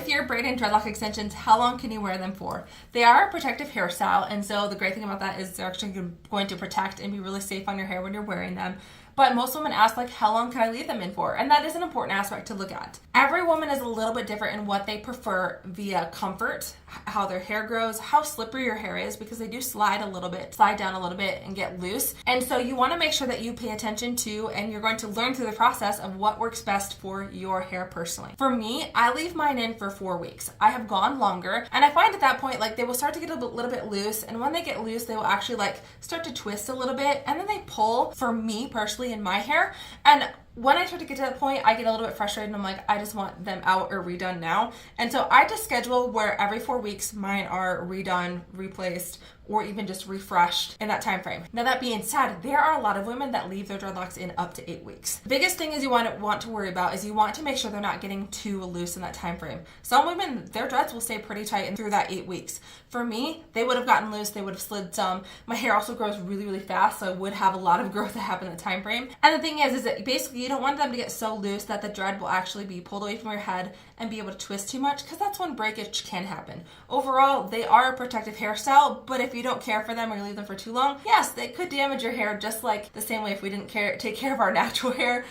With your braid and dreadlock extensions, how long can you wear them for? They are a protective hairstyle, and so the great thing about that is they're actually going to protect and be really safe on your hair when you're wearing them. But most women ask, like, how long can I leave them in for? And that is an important aspect to look at. Every woman is a little bit different in what they prefer via comfort, how their hair grows, how slippery your hair is, because they do slide down a little bit and get loose. And so you want to make sure that you pay attention to, and you're going to learn through the process of what works best for your hair personally. For me, I leave mine in for 4 weeks. I have gone longer, and I find at that point, like, they will start to get a little bit loose, and when they get loose, they will actually like start to twist a little bit, and then they pull, for me personally, in my hair. And when I start to get to that point, I get a little bit frustrated and I'm like, I just want them out or redone now. And so I just schedule where every 4 weeks mine are redone, replaced, or even just refreshed in that time frame. Now, that being said, there are a lot of women that leave their dreadlocks in up to 8 weeks. The biggest thing is you want to worry about is you want to make sure they're not getting too loose in that time frame. Some women, their dreads will stay pretty tight through that 8 weeks. For me, they would have gotten loose, they would have slid some. My hair also grows really, really fast, so I would have a lot of growth that happen in the time frame. And the thing is that basically you don't want them to get so loose that the dread will actually be pulled away from your head and be able to twist too much, because that's when breakage can happen. Overall, they are a protective hairstyle, but if you don't care for them or you leave them for too long, yes, they could damage your hair, just like the same way if we didn't take care of our natural hair,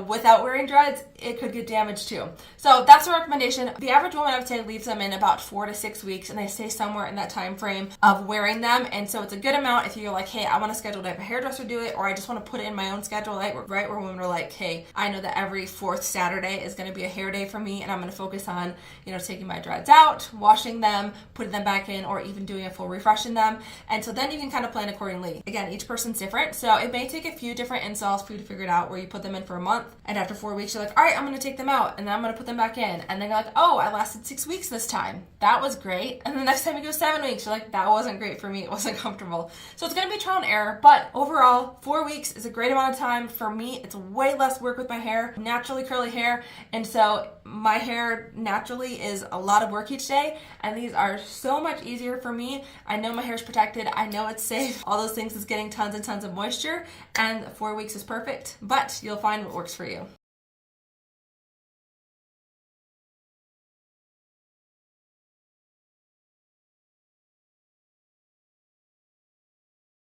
without wearing dreads, it could get damaged too. So that's a recommendation. The average woman, I would say, leaves them in about 4 to 6 weeks, and they stay somewhere in that time frame of wearing them. And so it's a good amount if you're like, hey, I want to schedule to have a hairdresser do it, or I just want to put it in my own schedule, right? Where women are like, hey, I know that every 4th Saturday is going to be a hair day for me, and I'm going to focus on, taking my dreads out, washing them, putting them back in, or even doing a full refresh in them. And so then you can kind of plan accordingly. Again, each person's different, so it may take a few different installs for you to figure it out, where you put them in for a month, and after 4 weeks you're like, all right, I'm going to take them out, and then I'm going to put them back in, and then you're like, oh, I lasted 6 weeks this time. That was great. And the next time you go 7 weeks, you're like, that wasn't great for me. It wasn't comfortable. So it's going to be trial and error, but overall, 4 weeks is a great amount of time. For me, it's way less work with my hair, naturally curly hair, and so my hair naturally is a lot of work each day, and these are so much easier for me. I know my hair is protected. I know it's safe. All those things is getting tons and tons of moisture, and 4 weeks is perfect, but you'll find what works for you.